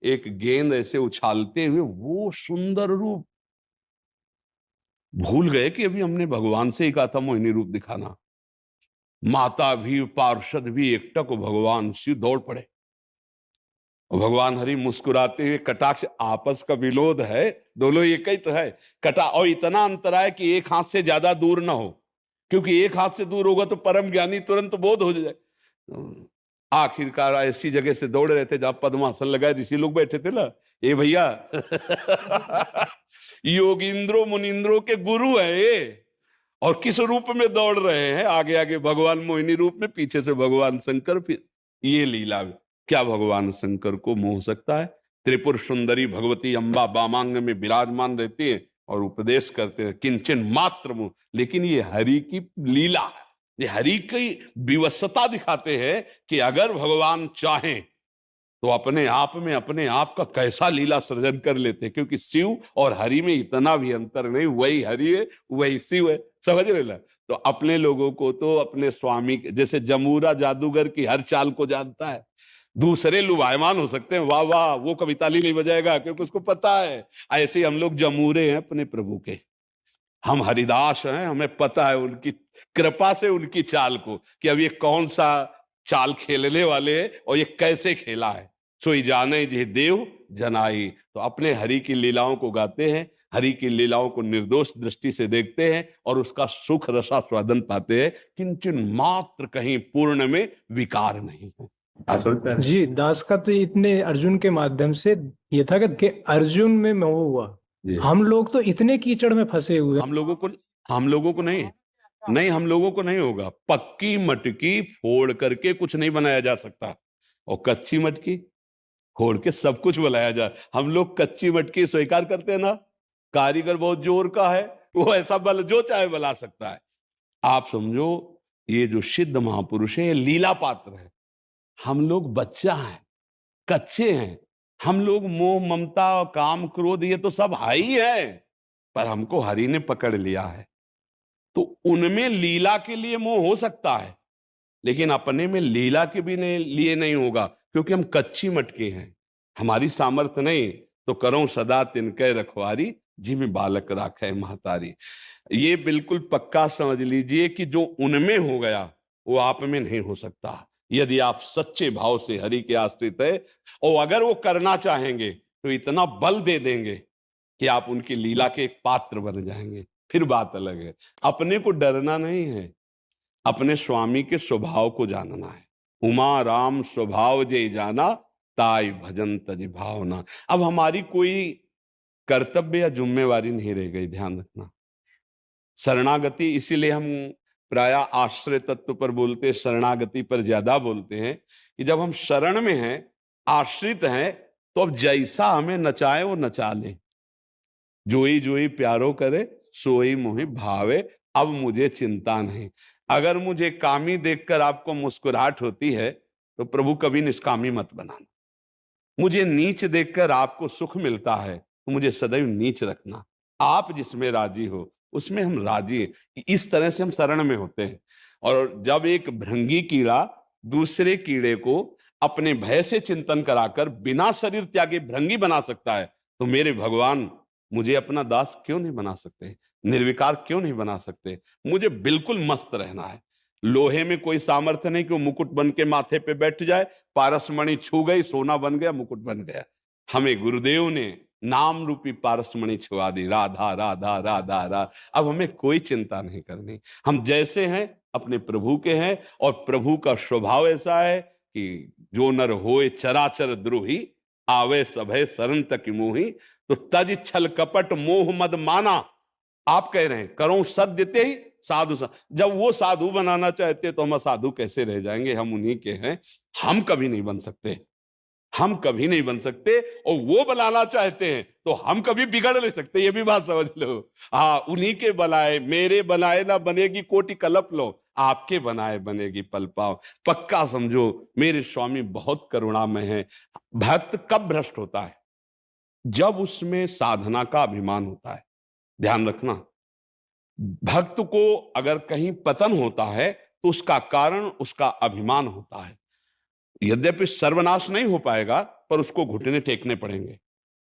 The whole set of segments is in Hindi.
एक गेंद ऐसे उछालते हुए वो सुंदर रूप, भूल गए कि अभी हमने भगवान से ही कहा था मोहिनी रूप दिखाना। माता भी पार्षद भी एकटक भगवान शिव दौड़ पड़े और भगवान हरि मुस्कुराते हुए कटाक्ष, आपस का विरोध है, दोनों एक ही तो है। कटा और इतना अंतर है कि एक हाथ से ज्यादा दूर ना हो, क्योंकि एक हाथ से दूर होगा तो परम ज्ञानी तुरंत बोध हो जाए। आखिरकार ऐसी जगह से दौड़ रहे थे जहां पद्मासन लगाए ऋषि लोग बैठे थे ना, ये भैया योगिंद्रो मुनिंद्रो के गुरु है ये, और किस रूप में दौड़ रहे हैं, आगे आगे भगवान मोहिनी रूप में, पीछे से भगवान शंकर। फिर ये लीला, क्या भगवान शंकर को मोह सकता है? त्रिपुर सुंदरी भगवती अम्बा वामांग में विराजमान रहती है और उपदेश करते हैं किंचन मात्र मोह। लेकिन ये हरि की लीला है, ये हरि की विवशता दिखाते हैं कि अगर भगवान चाहें तो अपने आप का कैसा लीला सृजन कर लेते, क्योंकि शिव और हरि में इतना भी अंतर नहीं, वही हरि है वही शिव है, समझ रहे ना। तो अपने लोगों को तो अपने स्वामी, जैसे जमूरा जादूगर की हर चाल को जानता है, दूसरे लुभायमान हो सकते हैं, वाह वाह वो कभी ताली नहीं बजाएगा क्योंकि उसको पता है। ऐसे हम लोग जमूरे हैं अपने प्रभु के, हम हरिदास हैं, हमें पता है उनकी कृपा से उनकी चाल को, कि अब ये कौन सा चाल खेलने वाले हैं और ये कैसे खेला है। सोई जाने जे देव जनाई। तो अपने हरि की लीलाओं को गाते हैं, हरि की लीलाओं को निर्दोष दृष्टि से देखते हैं और उसका सुख रसास्वादन पाते हैं, किंचन मात्र कहीं पूर्ण में विकार नहीं है। जी, दास का तो इतने अर्जुन के माध्यम से ये था कि अर्जुन में मोह हुआ, हम लोग तो इतने कीचड़ में फंसे हुए। हम लोगों को नहीं, हम लोगों को नहीं होगा। पक्की मटकी फोड़ करके कुछ नहीं बनाया जा सकता, और कच्ची मटकी फोड़ के सब कुछ बनाया जा। हम लोग कच्ची मटकी स्वीकार करते हैं ना, कारीगर बहुत जोर का है, वो ऐसा बल जो चाहे बना सकता है। आप समझो ये जो सिद्ध महापुरुष है ये लीला पात्र है, हम लोग बच्चा हैं, कच्चे हैं। हम लोग मोह ममता काम क्रोध ये तो सब हाई है, पर हमको हरि ने पकड़ लिया है। तो उनमें लीला के लिए मोह हो सकता है, लेकिन अपने में लीला के भी लिए नहीं होगा, क्योंकि हम कच्ची मटके हैं, हमारी सामर्थ्य नहीं। तो करो सदा तिनके रखवारी, जिमें बालक राखे महतारी। ये बिल्कुल पक्का समझ लीजिए कि जो उनमें हो गया वो आप में नहीं हो सकता, यदि आप सच्चे भाव से हरि के आश्रित है। और अगर वो करना चाहेंगे तो इतना बल दे देंगे कि आप उनकी लीला के एक पात्र बन जाएंगे, फिर बात अलग है। अपने को डरना नहीं है, अपने स्वामी के स्वभाव को जानना है। उमा राम स्वभाव जे जाना, ताई भजन तज भावना। अब हमारी कोई कर्तव्य या जिम्मेवारी नहीं रह गई, ध्यान रखना। शरणागति, इसीलिए हम प्राय आश्रय तत्व पर बोलते, शरणागति पर ज्यादा बोलते हैं, कि जब हम शरण में हैं, आश्रित हैं, तो अब जैसा हमें नचाए वो नचा ले। जोई जोई प्यारो करे, सोई मोहि भावे, अब मुझे चिंता नहीं। अगर मुझे कामी देखकर आपको मुस्कुराहट होती है तो प्रभु कभी निष्कामी मत बनाना। मुझे नीच देखकर आपको सुख मिलता है तो मुझे सदैव नीच रखना। आप जिसमें राजी हो उसमें हम राजी हैं। इस तरह से हम शरण में होते हैं। और जब एक भृंगी कीड़ा दूसरे कीड़े को अपने भय से चिंतन कराकर बिना शरीर त्यागे भृंगी बना सकता है, तो मेरे भगवान मुझे अपना दास क्यों नहीं बना सकते, निर्विकार क्यों नहीं बना सकते? मुझे बिल्कुल मस्त रहना है। लोहे में कोई सामर्थ्य नहीं कि वो मुकुट बन के माथे पे बैठ जाए, पारसमणि छू गई सोना बन गया, मुकुट बन गया। हमें गुरुदेव ने नाम रूपी पारसमणि छुआ दी, राधा राधा राधा राधा। अब हमें कोई चिंता नहीं करनी, हम जैसे हैं अपने प्रभु के हैं। और प्रभु का स्वभाव ऐसा है कि जो नर होए चराचर द्रोही, आवे सभय शरण तक मोही, तो तज छल कपट मोह मद माना। आप कह रहे हैं करो सत्य ते ही साधु जब वो साधु बनाना चाहते तो हम असाधु कैसे रह जाएंगे? हम उन्हीं के हैं, हम कभी नहीं बन सकते, हम कभी नहीं बन सकते। और वो बनाना चाहते हैं तो हम कभी बिगड़ नहीं सकते, ये भी बात समझ लो। हाँ, उन्हीं के बनाए, मेरे बनाए ना बनेगी कोटि कलप लो, आपके बनाए बनेगी पल पाओ। पक्का समझो मेरे स्वामी बहुत करुणामय है। भक्त कब भ्रष्ट होता है? जब उसमें साधना का अभिमान होता है। ध्यान रखना, भक्त को अगर कहीं पतन होता है तो उसका कारण उसका अभिमान होता है। यद्यपि सर्वनाश नहीं हो पाएगा, पर उसको घुटने टेकने पड़ेंगे,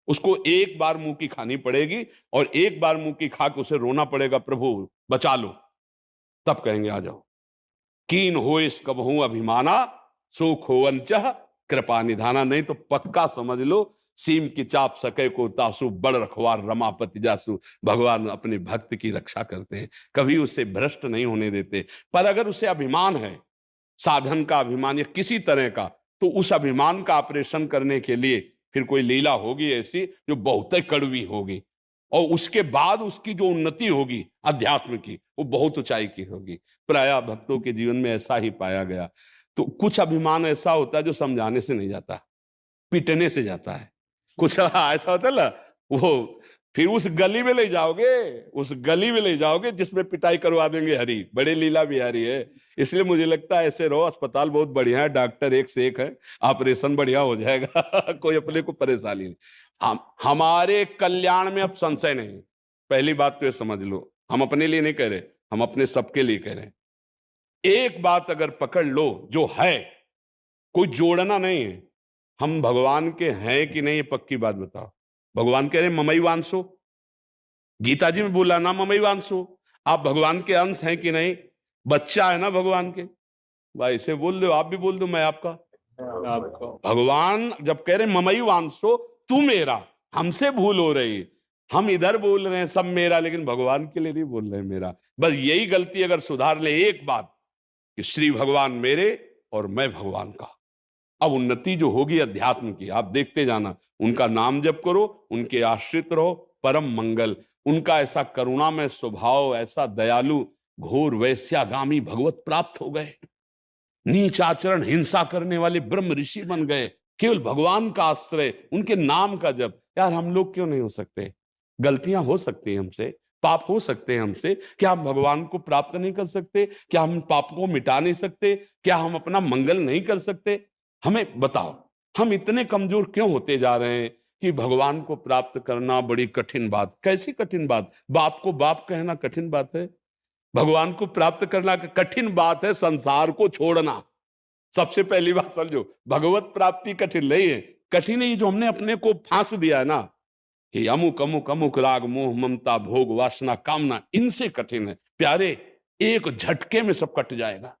उसको एक बार मुंह की खानी पड़ेगी और एक बार मुंह की खा के उसे रोना पड़ेगा, प्रभु बचा लो, तब कहेंगे आ जाओ। कीन हो इस कबहू अभिमाना, सुख हो अंचह कृपा निधाना। नहीं तो पक्का समझ लो, सीम की चाप सके को तासु, बड़ रखवार रमापति जासु। भगवान अपने भक्त की रक्षा करते हैं, कभी उसे भ्रष्ट नहीं होने देते। पर अगर उसे अभिमान है, साधन का अभिमान या किसी तरह का, तो उस अभिमान का ऑपरेशन करने के लिए फिर कोई लीला होगी ऐसी जो बहुत ही कड़वी होगी, और उसके बाद उसकी जो उन्नति होगी अध्यात्म की, वो बहुत ऊंचाई की होगी। प्रायः भक्तों के जीवन में ऐसा ही पाया गया। तो कुछ अभिमान ऐसा होता है जो समझाने से नहीं जाता, पीटने से जाता है। कुछ ऐसा होता है ना, वो फिर उस गली में ले जाओगे, उस गली में ले जाओगे जिसमें पिटाई करवा देंगे। हरी बड़े लीला बिहारी है। इसलिए मुझे लगता है ऐसे रहो, अस्पताल बहुत बढ़िया है, डॉक्टर एक से एक है, ऑपरेशन बढ़िया हो जाएगा कोई अपने को परेशानी नहीं। हमारे कल्याण में अब संशय नहीं। पहली बात तो ये समझ लो, हम अपने लिए नहीं कह रहे, हम अपने सबके लिए कह रहे हैं। एक बात अगर पकड़ लो जो है, कोई जोड़ना नहीं है, हम भगवान के हैं कि नहीं, ये पक्की बात बताओ। भगवान कह रहे ममई वांसो, गीता जी में बोला ना ममई वांसो, आप भगवान के अंश हैं कि नहीं, बच्चा है ना भगवान के। भाई इसे बोल दो, आप भी बोल दो मैं आपका। भगवान जब कह रहे ममई वांसो, तू मेरा, हमसे भूल हो रही, हम इधर बोल रहे हैं सब मेरा, लेकिन भगवान के लिए नहीं बोल रहे हैं मेरा। बस यही गलती अगर सुधार ले एक बात, कि श्री भगवान मेरे और मैं भगवान का, अब उन्नति जो होगी अध्यात्म की, आप देखते जाना। उनका नाम जप करो, उनके आश्रित रहो, परम मंगल। उनका ऐसा करुणामय स्वभाव, ऐसा दयालु, घोर वैश्यागामी भगवत प्राप्त हो गए, नीच आचरण हिंसा करने वाले ब्रह्म ऋषि बन गए, केवल भगवान का आश्रय, उनके नाम का जप। यार हम लोग क्यों नहीं हो सकते? गलतियां हो सकती हैं हमसे, पाप हो सकते हैं हमसे, क्या हम भगवान को प्राप्त नहीं कर सकते? क्या हम पाप को मिटा नहीं सकते? क्या हम अपना मंगल नहीं कर सकते? हमें बताओ, हम इतने कमजोर क्यों होते जा रहे हैं कि भगवान को प्राप्त करना बड़ी कठिन बात। कैसी कठिन बात? बाप को बाप कहना कठिन बात है? भगवान को प्राप्त करना कठिन बात है, संसार को छोड़ना। सबसे पहली बात समझो, भगवत प्राप्ति कठिन नहीं है। कठिन है जो हमने अपने को फांस दिया है ना, कि अमुक अमुक अमुक राग मोह ममता भोग वासना कामना, इनसे कठिन है। प्यारे, एक झटके में सब कट जाएगा।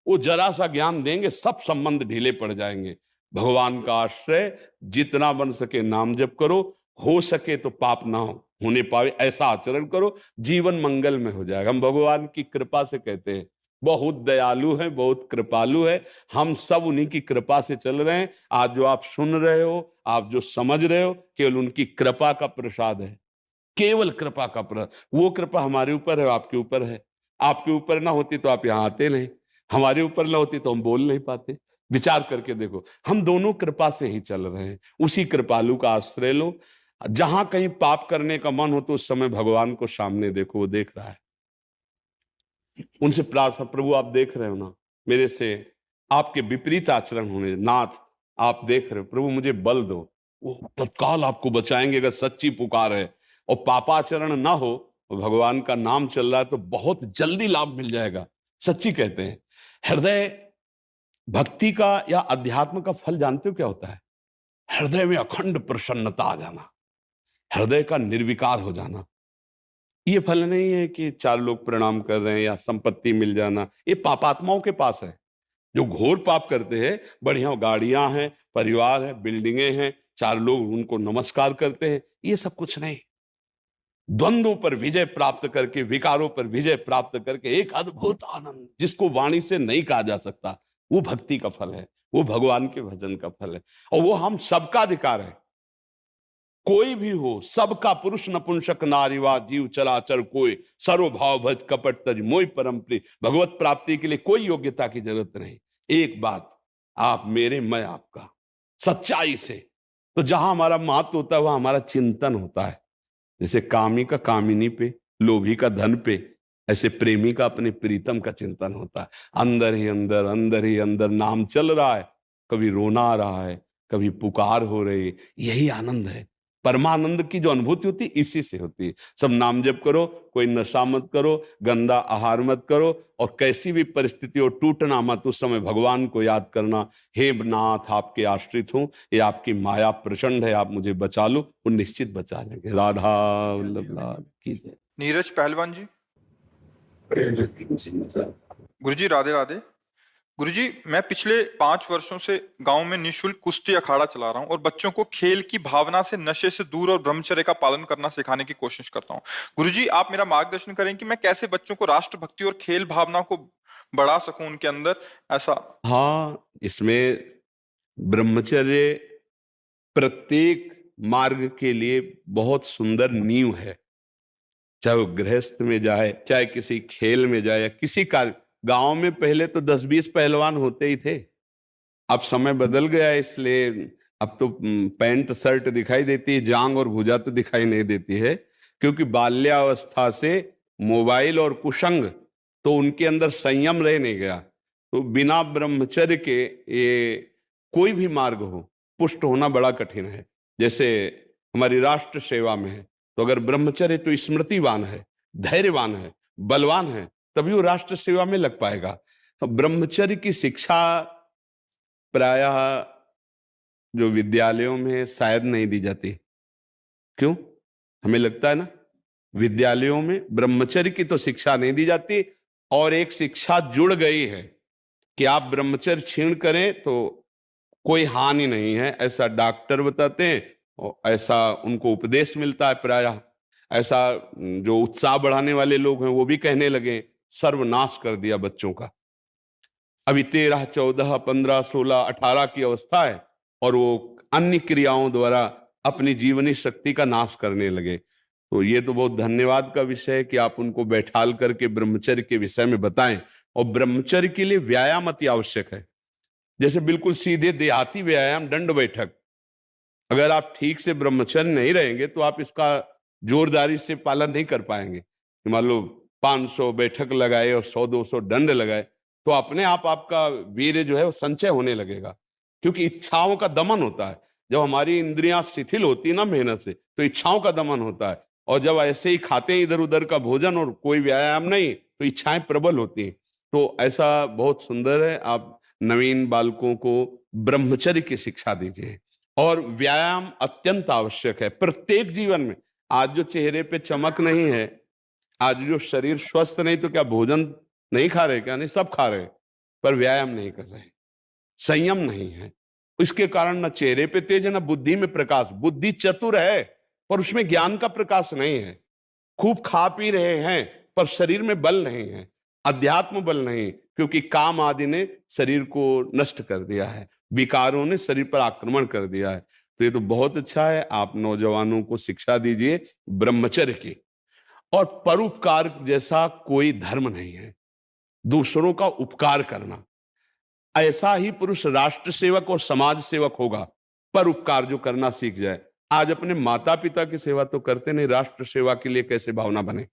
वो जरा सा ज्ञान देंगे, सब संबंध ढीले पड़ जाएंगे। भगवान का आश्रय जितना बन सके नाम जप करो, हो सके तो पाप ना होने पावे ऐसा आचरण करो, जीवन मंगल में हो जाएगा। हम भगवान की कृपा से कहते हैं, बहुत दयालु है, बहुत कृपालु है। हम सब उन्हीं की कृपा से चल रहे हैं। आज जो आप सुन रहे हो, आप जो समझ रहे हो, केवल उनकी कृपा का प्रसाद है, केवल कृपा का प्रसाद। वो कृपा हमारे ऊपर है, आपके ऊपर है। आपके ऊपर ना होती तो आप यहां आते नहीं, हमारे ऊपर ना होती तो हम बोल नहीं पाते। विचार करके देखो, हम दोनों कृपा से ही चल रहे हैं। उसी कृपालु का आश्रय लो। जहां कहीं पाप करने का मन हो तो उस समय भगवान को सामने देखो, वो देख रहा है। उनसे प्रार्थना, प्रभु आप देख रहे हो ना, मेरे से आपके विपरीत आचरण होने, नाथ आप देख रहे हो, प्रभु मुझे बल दो। वो तत्काल आपको बचाएंगे अगर सच्ची पुकार है। और पापाचरण ना हो, भगवान का नाम चल रहा है, तो बहुत जल्दी लाभ मिल जाएगा। सच्ची कहते हैं, हृदय भक्ति का या अध्यात्म का फल जानते हो क्या होता है? हृदय में अखंड प्रसन्नता आ जाना, हृदय का निर्विकार हो जाना। ये फल नहीं है कि चार लोग प्रणाम कर रहे हैं या संपत्ति मिल जाना, ये पापात्माओं के पास है। जो घोर पाप करते हैं, बढ़िया गाड़ियां हैं, परिवार है, बिल्डिंगें हैं, चार लोग उनको नमस्कार करते हैं, ये सब कुछ नहीं। द्वंद्वों पर विजय प्राप्त करके, विकारों पर विजय प्राप्त करके एक अद्भुत आनंद जिसको वाणी से नहीं कहा जा सकता, वो भक्ति का फल है, वो भगवान के भजन का फल है। और वो हम सबका अधिकार है। कोई भी हो, सबका, पुरुष नपुंसक नारीवा जीव चराचर कोई, सर्वभाव भज कपट तज मोय परम प्रिय। भगवत प्राप्ति के लिए कोई योग्यता की जरूरत नहीं। एक बात, आप मेरे, मैं आपका, सच्चाई से। तो जहां हमारा महत्व होता है वहां हमारा चिंतन होता है। जैसे कामी का कामिनी पे, लोभी का धन पे, ऐसे प्रेमी का अपने प्रीतम का चिंतन होता है। अंदर ही अंदर, अंदर ही अंदर नाम चल रहा है, कभी रोना आ रहा है, कभी पुकार हो रही है, यही आनंद है। परमानंद की जो अनुभूति होती है इसी से होती है। सब नाम जप करो, कोई नशा मत करो, गंदा आहार मत करो, और कैसी भी परिस्थिति हो टूटना मत, उस समय भगवान को याद करना, हे नाथ आपके आश्रित हूं, ये आपकी माया प्रचंड है, आप मुझे बचा लो, वो निश्चित बचा लेंगे। राधा वल्लभ लाल की जय। नीरज पहलवान जी। गुरुजी राधे राधे। गुरुजी, मैं पिछले 5 वर्षों से गांव में निःशुल्क कुश्ती अखाड़ा चला रहा हूं और बच्चों को खेल की भावना से, नशे से दूर और ब्रह्मचर्य का पालन करना सिखाने की कोशिश करता हूं। गुरुजी, आप मेरा मार्गदर्शन करें कि मैं कैसे बच्चों को राष्ट्रभक्ति और खेल भावना को बढ़ा सकूं उनके अंदर, ऐसा। हाँ, इसमें ब्रह्मचर्य प्रत्येक मार्ग के लिए बहुत सुंदर नींव है, चाहे वो गृहस्थ में जाए, चाहे किसी खेल में जाए, या किसी कार्य। गांव में पहले तो 10-20 पहलवान होते ही थे, अब समय बदल गया, इसलिए अब तो पैंट शर्ट दिखाई देती है, जांग और भुजा तो दिखाई नहीं देती है, क्योंकि बाल्यावस्था से मोबाइल और कुसंग तो उनके अंदर संयम रह नहीं गया। तो बिना ब्रह्मचर्य के ये कोई भी मार्ग हो, पुष्ट होना बड़ा कठिन है। जैसे हमारी राष्ट्र सेवा में है, तो अगर ब्रह्मचर्य तो स्मृतिवान है, धैर्यवान है, बलवान है, तभी वो राष्ट्र सेवा में लग पाएगा। तो ब्रह्मचर्य की शिक्षा प्रायः जो विद्यालयों में शायद नहीं दी जाती। क्यों? हमें लगता है ना, विद्यालयों में ब्रह्मचर्य की तो शिक्षा नहीं दी जाती, और एक शिक्षा जुड़ गई है कि आप ब्रह्मचर्य क्षीण करें तो कोई हानि नहीं है, ऐसा डॉक्टर बताते हैं और ऐसा उनको उपदेश मिलता है प्रायः। ऐसा जो उत्साह बढ़ाने वाले लोग हैं वो भी कहने लगे, सर्वनाश कर दिया बच्चों का। अभी 13, 14, 15, 16, 18 की अवस्था है और वो अन्य क्रियाओं द्वारा अपनी जीवनी शक्ति का नाश करने लगे। तो ये तो बहुत धन्यवाद का विषय है कि आप उनको बैठाल करके ब्रह्मचर्य के विषय में बताएं। और ब्रह्मचर्य के लिए व्यायाम अति आवश्यक है। जैसे बिल्कुल सीधे देहाती व्यायाम, दंड बैठक, अगर आप ठीक से ब्रह्मचर्य नहीं रहेंगे तो आप इसका जोरदारी से पालन नहीं कर पाएंगे। मान लो 500 बैठक लगाए और 100-200 दंड लगाए, तो अपने आप आपका वीर्य जो है वो संचय होने लगेगा, क्योंकि इच्छाओं का दमन होता है। जब हमारी इंद्रियां शिथिल होती है ना मेहनत से, तो इच्छाओं का दमन होता है, और जब ऐसे ही खाते हैं इधर उधर का भोजन और कोई व्यायाम नहीं, तो इच्छाएं प्रबल होती हैं। तो ऐसा बहुत सुंदर है, आप नवीन बालकों को ब्रह्मचर्य की शिक्षा दीजिए। और व्यायाम अत्यंत आवश्यक है प्रत्येक जीवन में। आज जो चेहरे पे चमक नहीं है, आज जो शरीर स्वस्थ नहीं, तो क्या भोजन नहीं खा रहे? क्या नहीं, सब खा रहे, पर व्यायाम नहीं कर रहे, संयम नहीं है। इसके कारण न चेहरे पे तेज है, न बुद्धि में प्रकाश। बुद्धि चतुर है पर उसमें ज्ञान का प्रकाश नहीं है। खूब खा पी रहे हैं पर शरीर में बल नहीं है, अध्यात्म बल नहीं, क्योंकि काम आदि ने शरीर को नष्ट कर दिया है, विकारों ने शरीर पर आक्रमण कर दिया है। तो ये तो बहुत अच्छा है, आप नौजवानों को शिक्षा दीजिए ब्रह्मचर्य की। और परोपकार जैसा कोई धर्म नहीं है, दूसरों का उपकार करना। ऐसा ही पुरुष राष्ट्र सेवक और समाज सेवक होगा, परोपकार जो करना सीख जाए। आज अपने माता पिता की सेवा तो करते नहीं, राष्ट्र सेवा के लिए कैसे भावना बने?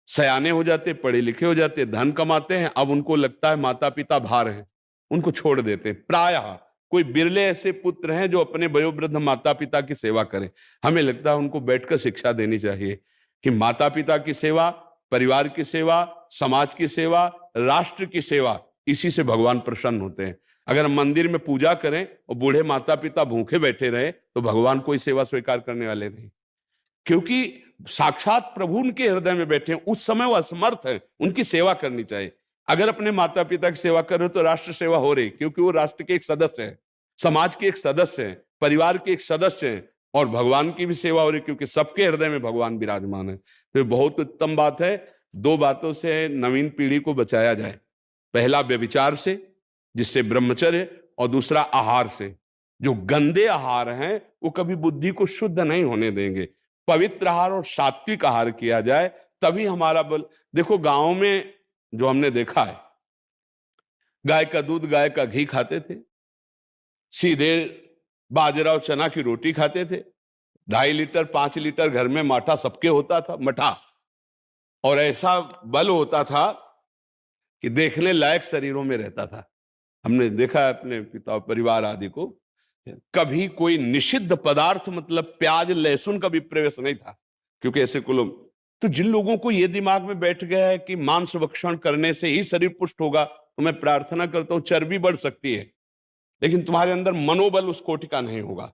सयाने हो जाते, पढ़े लिखे हो जाते, धन कमाते हैं, अब उनको लगता है माता पिता भार हैं, उनको छोड़ देते हैं। प्रायः कोई बिरले ऐसे पुत्र हैं जो अपने वयोवृद्ध माता पिता की सेवा करें। हमें लगता है उनको बैठकर शिक्षा देनी चाहिए कि माता पिता की सेवा, परिवार की सेवा, समाज की सेवा, राष्ट्र की सेवा, इसी से भगवान प्रसन्न होते हैं। अगर हम मंदिर में पूजा करें और बूढ़े माता पिता भूखे बैठे रहे, तो भगवान कोई सेवा स्वीकार करने वाले नहीं, क्योंकि साक्षात प्रभु उनके हृदय में बैठे हैं। उस समय वो असमर्थ है, उनकी सेवा करनी चाहिए। अगर अपने माता पिता की सेवा कर रहे हो तो राष्ट्र सेवा हो रही, क्योंकि वो राष्ट्र के एक सदस्य हैं, समाज के एक सदस्य हैं, परिवार के एक सदस्य हैं, और भगवान की भी सेवा हो रही, क्योंकि सबके हृदय में भगवान विराजमान है। तो ये बहुत उत्तम बात है। 2 बातों से नवीन पीढ़ी को बचाया जाए, पहला व्यभिचार से, जिससे ब्रह्मचर्य, और दूसरा आहार से। जो गंदे आहार हैं वो कभी बुद्धि को शुद्ध नहीं होने देंगे। पवित्र आहार और सात्विक आहार किया जाए, तभी हमारा बल। देखो गांव में जो हमने देखा है, गाय का दूध, गाय का घी खाते थे, सीधे बाजरा और चना की रोटी खाते थे, 2.5 लीटर 5 लीटर घर में माठा सबके होता था, मठा, और ऐसा बल होता था कि देखने लायक शरीरों में रहता था। हमने देखा है अपने पिता परिवार आदि को, कभी कोई निषिद्ध पदार्थ मतलब प्याज लहसुन का भी प्रवेश नहीं था, क्योंकि ऐसे को लोग, तो जिन लोगों को ये दिमाग में बैठ गया है कि मांस भक्षण करने से ही शरीर पुष्ट होगा, तो मैं प्रार्थना करता हूं चर्बी बढ़ सकती है, लेकिन तुम्हारे अंदर मनोबल उस कोटि का नहीं होगा,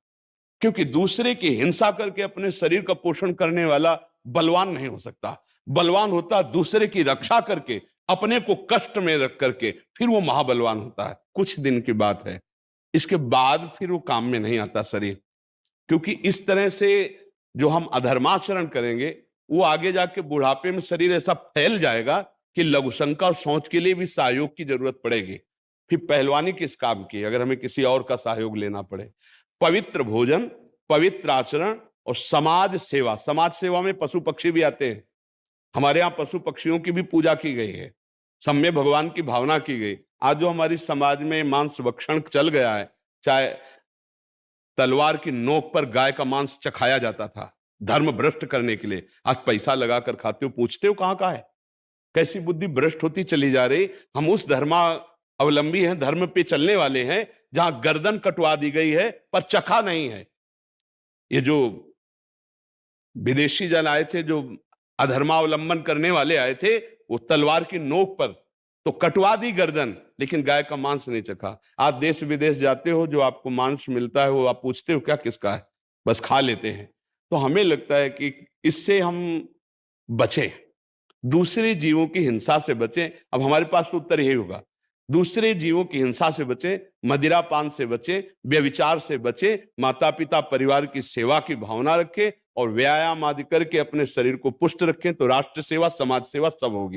क्योंकि दूसरे की हिंसा करके अपने शरीर का पोषण करने वाला बलवान नहीं हो सकता। बलवान होता दूसरे की रक्षा करके, अपने को कष्ट में रख करके, फिर वो महाबलवान होता है। कुछ दिन की बात है, इसके बाद फिर वो काम में नहीं आता शरीर, क्योंकि इस तरह से जो हम अधर्माचरण करेंगे वो आगे जाके बुढ़ापे में शरीर ऐसा फैल जाएगा कि लघुशंका और शौच के लिए भी सहयोग की जरूरत पड़ेगी। फिर पहलवानी किस काम की अगर हमें किसी और का सहयोग लेना पड़े। पवित्र भोजन, पवित्र आचरण और समाज सेवा। समाज सेवा में पशु पक्षी भी आते हैं। हमारे यहाँ पशु पक्षियों की भी पूजा की गई है, सब में भगवान की भावना की गई। आज जो हमारी समाज में मांस भक्षण चल गया है, चाहे तलवार की नोक पर गाय का मांस चखाया जाता था धर्म भ्रष्ट करने के लिए, आज पैसा लगाकर खाते हो, पूछते हो कहां का है? कैसी बुद्धि भ्रष्ट होती चली जा रही। हम उस धर्मा अवलंबी हैं, धर्म पे चलने वाले हैं, जहां गर्दन कटवा दी गई है पर चखा नहीं है। ये जो विदेशी जन आए थे, जो अधर्मावलंबन करने वाले आए थे, वो तलवार की नोक पर तो कटवा दी गर्दन, लेकिन गाय का मांस नहीं चखा। आज देश विदेश जाते हो, जो आपको मांस मिलता है वो आप पूछते हो क्या किसका है, बस खा लेते हैं। तो हमें लगता है कि इससे हम बचें, दूसरे जीवों की हिंसा से बचें। अब हमारे पास तो उत्तर यही होगा, दूसरे जीवों की हिंसा से बचें, मदिरापान से बचें, व्यभिचार से बचें, माता पिता परिवार की सेवा की भावना रखें और व्यायाम आदि करके अपने शरीर को पुष्ट रखें, तो राष्ट्र सेवा समाज सेवा सब होगी।